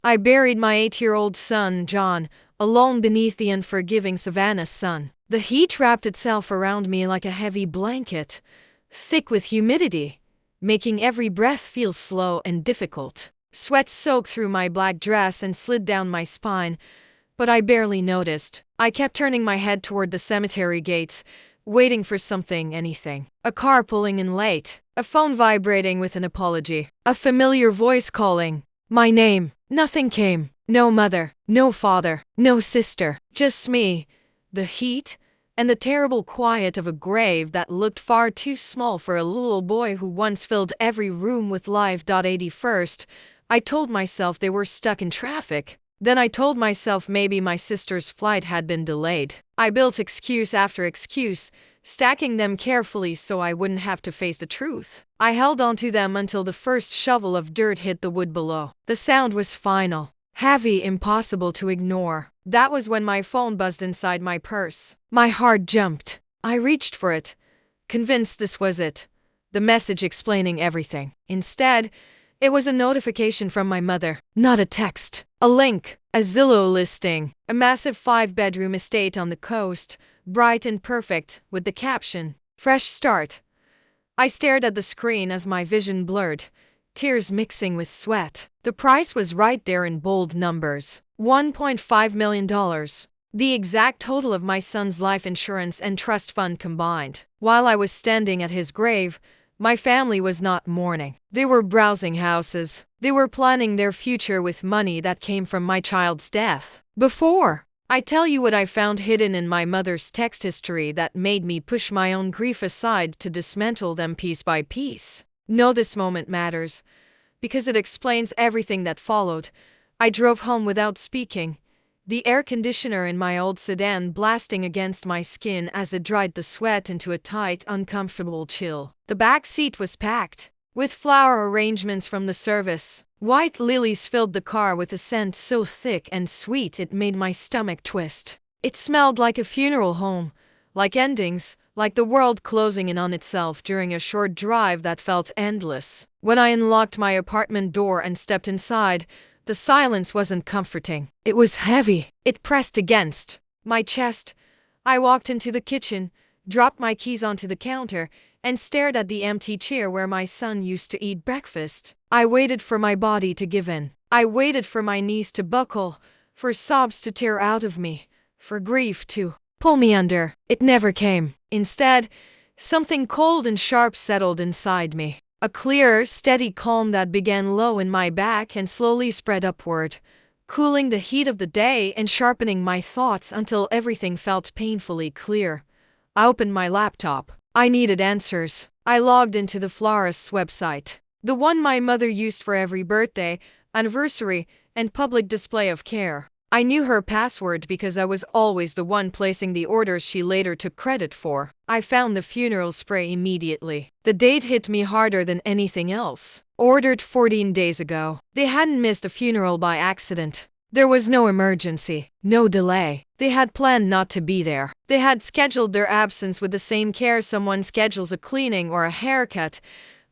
I buried my 8-year-old son, John, alone beneath the unforgiving Savannah sun. The heat wrapped itself around me like a heavy blanket, thick with humidity, making every breath feel slow and difficult. Sweat soaked through my black dress and slid down my spine, but I barely noticed. I kept turning my head toward the cemetery gates, waiting for something, anything. A car pulling in late, a phone vibrating with an apology, a familiar voice calling my name. Nothing came. No mother, no father, no sister, just me, the heat, and the terrible quiet of a grave that looked far too small for a little boy who once filled every room with life. 81st, I told myself they were stuck in traffic. Then I told myself maybe my sister's flight had been delayed. I built excuse after excuse, stacking them carefully so I wouldn't have to face the truth. I held onto them until the first shovel of dirt hit the wood below. The sound was final, heavy, impossible to ignore. That was when my phone buzzed inside my purse. My heart jumped. I reached for it, convinced this was it, the message explaining everything. Instead, it was a notification from my mother. Not a text. A link. A Zillow listing. A massive 5-bedroom estate on the coast, bright and perfect, with the caption, "Fresh start." I stared at the screen as my vision blurred, tears mixing with sweat. The price was right there in bold numbers. $1.5 million. The exact total of my son's life insurance and trust fund combined. While I was standing at his grave, my family was not mourning. They were browsing houses. They were planning their future with money that came from my child's death. Before I tell you what I found hidden in my mother's text history that made me push my own grief aside to dismantle them piece by piece, know this moment matters, because it explains everything that followed. I drove home without speaking, the air conditioner in my old sedan blasting against my skin as it dried the sweat into a tight, uncomfortable chill. The back seat was packed with flower arrangements from the service. White lilies filled the car with a scent so thick and sweet it made my stomach twist. It smelled like a funeral home, like endings, like the world closing in on itself during a short drive that felt endless. When I unlocked my apartment door and stepped inside, the silence wasn't comforting. It was heavy. It pressed against my chest. I walked into the kitchen, dropped my keys onto the counter, and stared at the empty chair where my son used to eat breakfast. I waited for my body to give in. I waited for my knees to buckle, for sobs to tear out of me, for grief to pull me under. It never came. Instead, something cold and sharp settled inside me. A clear, steady calm that began low in my back and slowly spread upward, cooling the heat of the day and sharpening my thoughts until everything felt painfully clear. I opened my laptop. I needed answers. I logged into the florist's website, the one my mother used for every birthday, anniversary, and public display of care. I knew her password because I was always the one placing the orders she later took credit for. I found the funeral spray immediately. The date hit me harder than anything else. Ordered 14 days ago. They hadn't missed a funeral by accident. There was no emergency, no delay. They had planned not to be there. They had scheduled their absence with the same care someone schedules a cleaning or a haircut.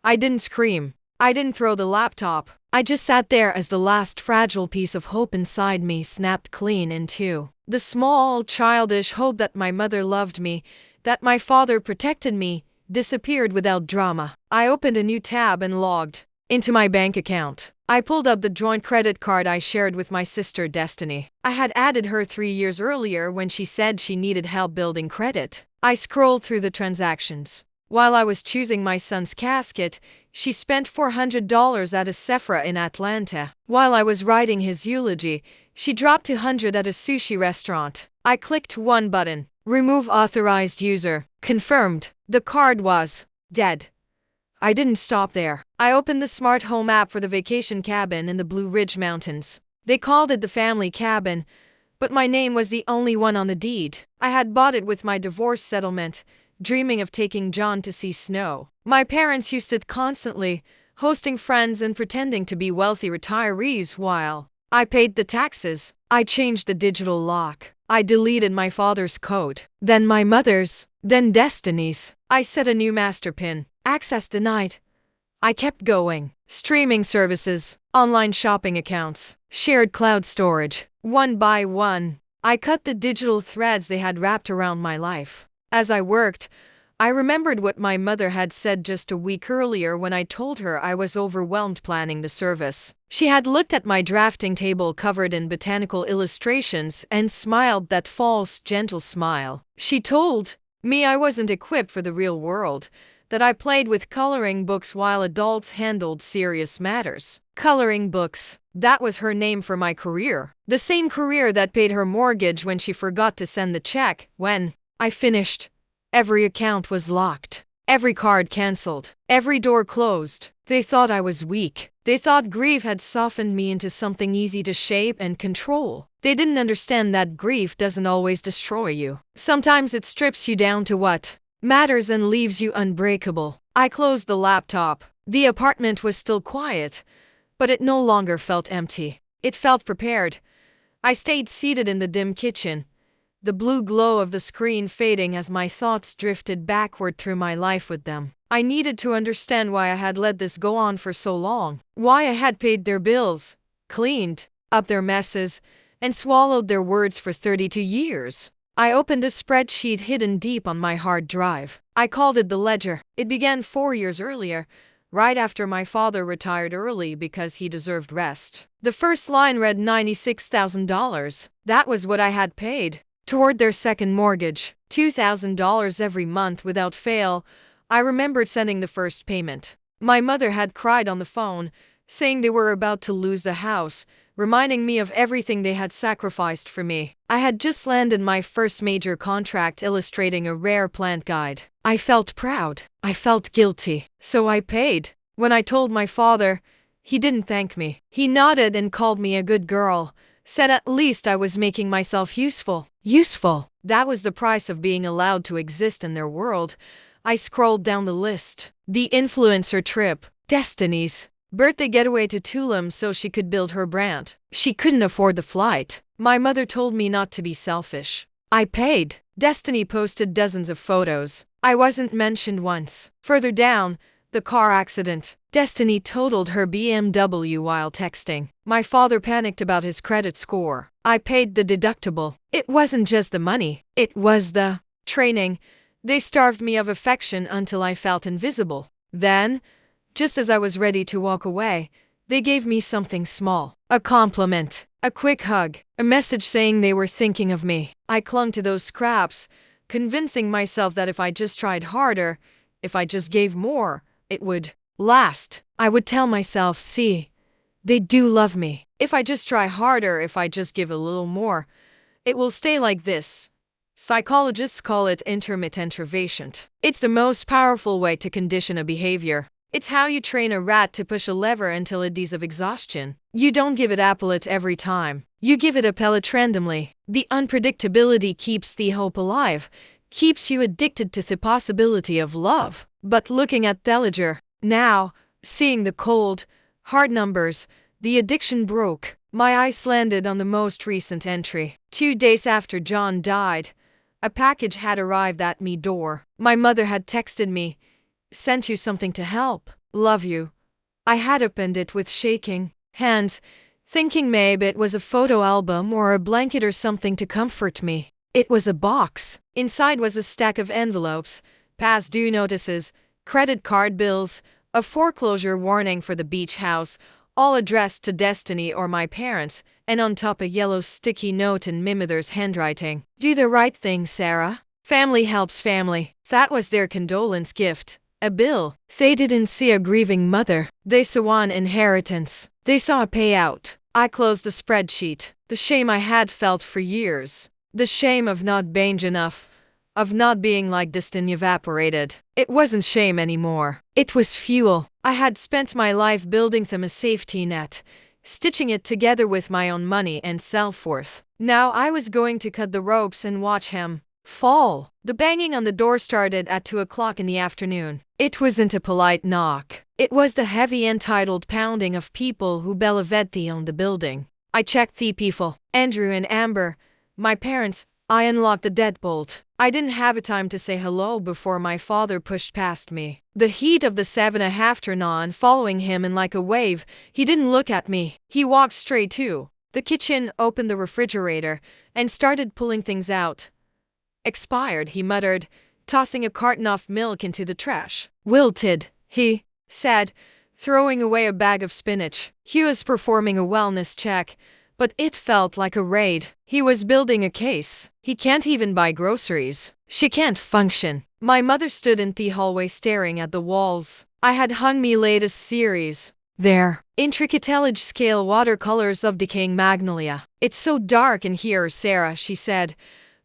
I didn't scream. I didn't throw the laptop. I just sat there as the last fragile piece of hope inside me snapped clean in two. The small, childish hope that my mother loved me, that my father protected me, disappeared without drama. I opened a new tab and logged into my bank account. I pulled up the joint credit card I shared with my sister Destiny. I had added her 3 years earlier when she said she needed help building credit. I scrolled through the transactions. While I was choosing my son's casket, she spent $400 at a Sephora in Atlanta. While I was writing his eulogy, she dropped $200 at a sushi restaurant. I clicked one button. Remove authorized user. Confirmed. The card was dead. I didn't stop there. I opened the smart home app for the vacation cabin in the Blue Ridge Mountains. They called it the family cabin, but my name was the only one on the deed. I had bought it with my divorce settlement, dreaming of taking John to see snow. My parents used it constantly, hosting friends and pretending to be wealthy retirees while I paid the taxes. I changed the digital lock. I deleted my father's code, then my mother's, then Destiny's. I set a new master pin. Access denied. I kept going. Streaming services, online shopping accounts, shared cloud storage. One by one, I cut the digital threads they had wrapped around my life. As I worked, I remembered what my mother had said just a week earlier when I told her I was overwhelmed planning the service. She had looked at my drafting table covered in botanical illustrations and smiled that false, gentle smile. She told me I wasn't equipped for the real world, that I played with coloring books while adults handled serious matters. Coloring books. That was her name for my career. The same career that paid her mortgage when she forgot to send the check. When I finished, every account was locked, every card canceled, every door closed. They thought I was weak. They thought grief had softened me into something easy to shape and control. They didn't understand that grief doesn't always destroy you. Sometimes it strips you down to what matters and leaves you unbreakable. I closed the laptop. The apartment was still quiet, but it no longer felt empty. It felt prepared. I stayed seated in the dim kitchen, the blue glow of the screen fading as my thoughts drifted backward through my life with them. I needed to understand why I had let this go on for so long, why I had paid their bills, cleaned up their messes, and swallowed their words for 32 years. I opened a spreadsheet hidden deep on my hard drive. I called it the ledger. It began 4 years earlier, right after my father retired early because he deserved rest. The first line read $96,000. That was what I had paid toward their second mortgage. $2,000 every month without fail. I remembered sending the first payment. My mother had cried on the phone, saying they were about to lose the house, reminding me of everything they had sacrificed for me. I had just landed my first major contract illustrating a rare plant guide. I felt proud. I felt guilty. So I paid. When I told my father, he didn't thank me. He nodded and called me a good girl, said at least I was making myself useful. Useful. That was the price of being allowed to exist in their world. I scrolled down the list. The influencer trip. Destiny's birthday getaway to Tulum so she could build her brand. She couldn't afford the flight. My mother told me not to be selfish. I paid. Destiny posted dozens of photos. I wasn't mentioned once. Further down, the car accident. Destiny totaled her BMW while texting. My father panicked about his credit score. I paid the deductible. It wasn't just the money. It was the training. They starved me of affection until I felt invisible. Then, just as I was ready to walk away, they gave me something small. A compliment. A quick hug. A message saying they were thinking of me. I clung to those scraps, convincing myself that if I just tried harder, if I just gave more, it would last. I would tell myself, see, they do love me. If I just try harder, if I just give a little more, it will stay like this. Psychologists call it intermittent reversion. It's the most powerful way to condition a behavior. It's how you train a rat to push a lever until it dies of exhaustion. You don't give it a pellet every time. You give it a pellet randomly. The unpredictability keeps the hope alive, keeps you addicted to the possibility of love. But looking at the ledger now, seeing the cold, hard numbers, the addiction broke. My eyes landed on the most recent entry. 2 days after John died, a package had arrived at me door. My mother had texted me, sent you something to help. Love you. I had opened it with shaking hands, thinking maybe it was a photo album or a blanket or something to comfort me. It was a box. Inside was a stack of envelopes, past due notices, credit card bills, a foreclosure warning for the beach house, all addressed to Destiny or my parents, and on top a yellow sticky note in my mother's handwriting. Do the right thing, Sarah. Family helps family. That was their condolence gift. A bill. They didn't see a grieving mother. They saw an inheritance. They saw a payout. I closed the spreadsheet. The shame I had felt for years. The shame of not being enough. Of not being like Destiny evaporated. It wasn't shame anymore. It was fuel. I had spent my life building them a safety net, stitching it together with my own money and self-worth. Now I was going to cut the ropes and watch him fall. The banging on the door started at 2 o'clock in the afternoon. It wasn't a polite knock. It was the heavy entitled pounding of people who Bellavetti owned the building. I checked the people. Andrew and Amber, my parents, I unlocked the deadbolt. I didn't have a time to say hello before my father pushed past me. The heat of the 7.5 turned on, following him in like a wave. He didn't look at me. He walked straight to the kitchen, opened the refrigerator, and started pulling things out. Expired, he muttered, tossing a carton of milk into the trash. Wilted, he said, throwing away a bag of spinach. He was performing a wellness check, but it felt like a raid. He was building a case. He can't even buy groceries. She can't function. My mother stood in the hallway staring at the walls. I had hung me latest series. There, intricate large-scale watercolors of decaying magnolia. It's so dark in here, Sarah, she said,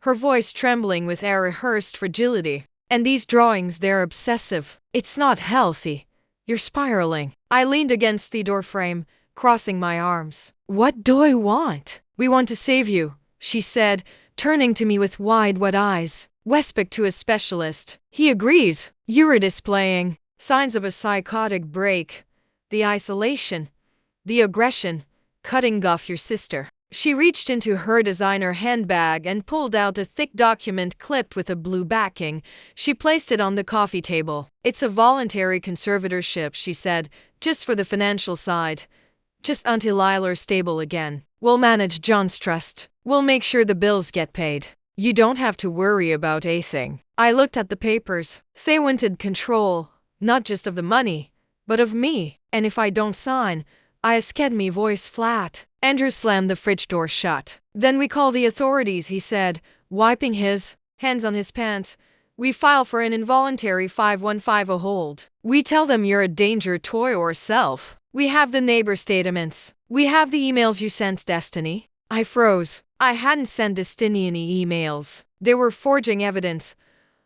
her voice trembling with a rehearsed fragility. And these drawings, they're obsessive. It's not healthy. You're spiraling. I leaned against the doorframe, crossing my arms. What do I want? We want to save you, she said, turning to me with wide eyes. Westbeck to a specialist. He agrees. You're displaying signs of a psychotic break. The isolation, the aggression, cutting off your sister. She reached into her designer handbag and pulled out a thick document clipped with a blue backing. She placed it on the coffee table. It's a voluntary conservatorship, she said, just for the financial side. Just until Lilar's stable again. We'll manage John's trust. We'll make sure the bills get paid. You don't have to worry about a thing. I looked at the papers. They wanted control, not just of the money, but of me. And if I don't sign, I sked me voice flat. Andrew slammed the fridge door shut. Then we call the authorities, he said, wiping his hands on his pants. We file for an involuntary 5150 hold. We tell them you're a danger to yourself. We have the neighbor statements. We have the emails you sent Destiny. I froze. I hadn't sent Destiny any emails. They were forging evidence.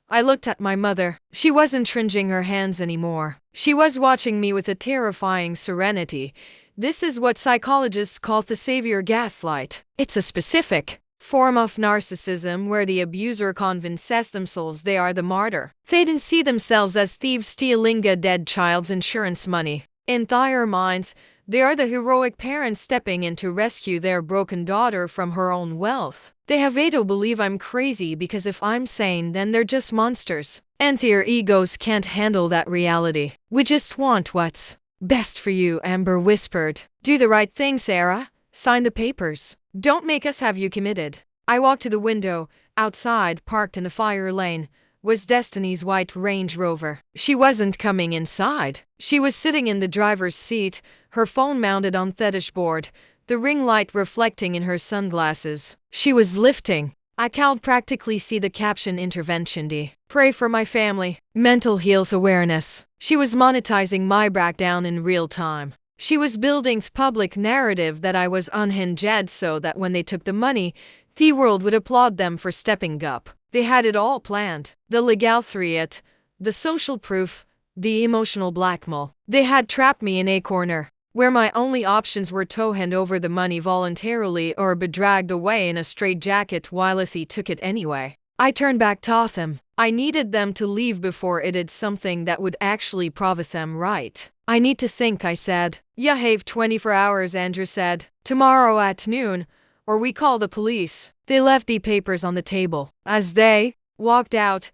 I looked at my mother. She wasn't wringing her hands anymore. She was watching me with a terrifying serenity. This is what psychologists call the savior gaslight. It's a specific form of narcissism where the abuser convinces themselves they are the martyr. They didn't see themselves as thieves stealing a dead child's insurance money. In their minds, they are the heroic parents stepping in to rescue their broken daughter from her own wealth. They have to believe I'm crazy because if I'm sane, then they're just monsters. And their egos can't handle that reality. We just want what's best for you, Amber whispered. Do the right thing, Sarah. Sign the papers. Don't make us have you committed. I walked to the window. Outside, parked in the fire lane, was Destiny's white Range Rover. She wasn't coming inside. She was sitting in the driver's seat, her phone mounted on the dashboard, the ring light reflecting in her sunglasses. She was lifting. I could practically see the caption intervention D. Pray for my family. Mental health awareness. She was monetizing my breakdown in real time. She was building the public narrative that I was unhinged so that when they took the money, the world would applaud them for stepping up. They had it all planned. The legal threat, the social proof, the emotional blackmail. They had trapped me in a corner where my only options were to hand over the money voluntarily or be dragged away in a straitjacket while they took it anyway. I turned back to them. I needed them to leave before it did something that would actually prove them right. I need to think, I said. You have 24 hours, Andrew said. Tomorrow at noon, or we call the police. They left the papers on the table. As they walked out,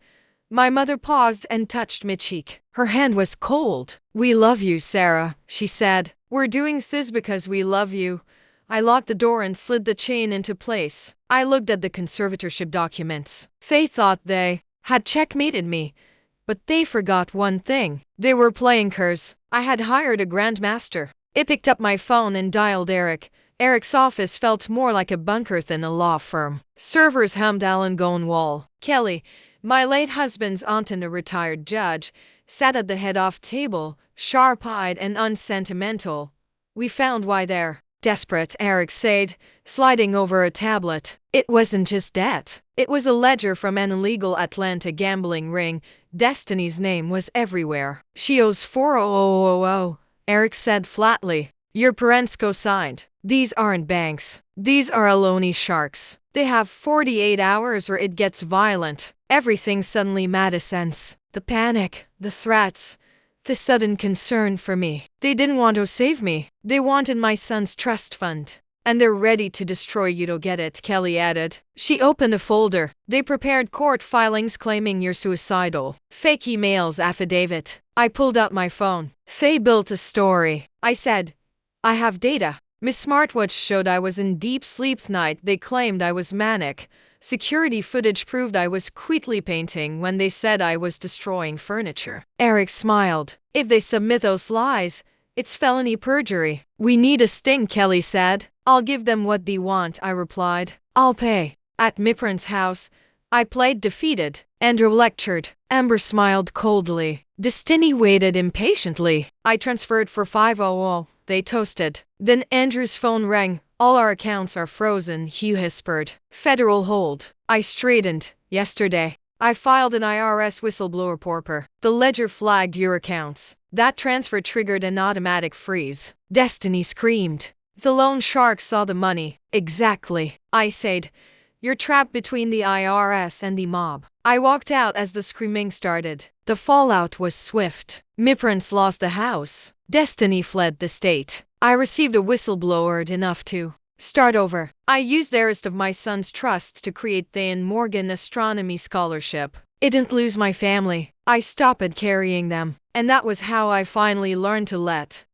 my mother paused and touched my cheek. Her hand was cold. We love you, Sarah, she said. We're doing this because we love you. I locked the door and slid the chain into place. I looked at the conservatorship documents. They thought they had checkmated me, but they forgot one thing. They were playing cards. I had hired a grandmaster. I picked up my phone and dialed Eric. Eric's office felt more like a bunker than a law firm. Servers hummed Alan Gownwall. Kelly, my late husband's aunt and a retired judge, sat at the head of table, sharp-eyed and unsentimental. We found why they're desperate, Eric said, sliding over a tablet. It wasn't just that. It was a ledger from an illegal Atlanta gambling ring. Destiny's name was everywhere. She owes $400,000, Eric said flatly. Your parents co-signed. These aren't banks. These are loany sharks. They have 48 hours or it gets violent. Everything suddenly made sense. The panic, the threats, the sudden concern for me. They didn't want to save me. They wanted my son's trust fund. And they're ready to destroy you to get it, Kelly added. She opened a folder. They prepared court filings claiming you're suicidal. Fake emails, affidavit. I pulled out my phone. They built a story. I said, I have data. My smartwatch showed I was in deep sleep tonight. They claimed I was manic. Security footage proved I was quickly painting when they said I was destroying furniture. Eric smiled. If they submit those lies, it's felony perjury. We need a sting, Kelly said. I'll give them what they want, I replied. I'll pay. At Miprin's house, I played defeated. Andrew lectured. Amber smiled coldly. Destiny waited impatiently. I transferred for 500. They toasted. Then Andrew's phone rang. All our accounts are frozen, Hugh whispered. Federal hold. I straightened. Yesterday, I filed an IRS whistleblower paper. The ledger flagged your accounts. That transfer triggered an automatic freeze. Destiny screamed. The loan shark saw the money. Exactly. I said, you're trapped between the IRS and the mob. I walked out as the screaming started. The fallout was swift. Miprins lost the house. Destiny fled the state. I received a whistleblower enough to start over. I used the rest of my son's trust to create the Ian Morgan Astronomy Scholarship. It didn't lose my family. I stopped carrying them. And that was how I finally learned to let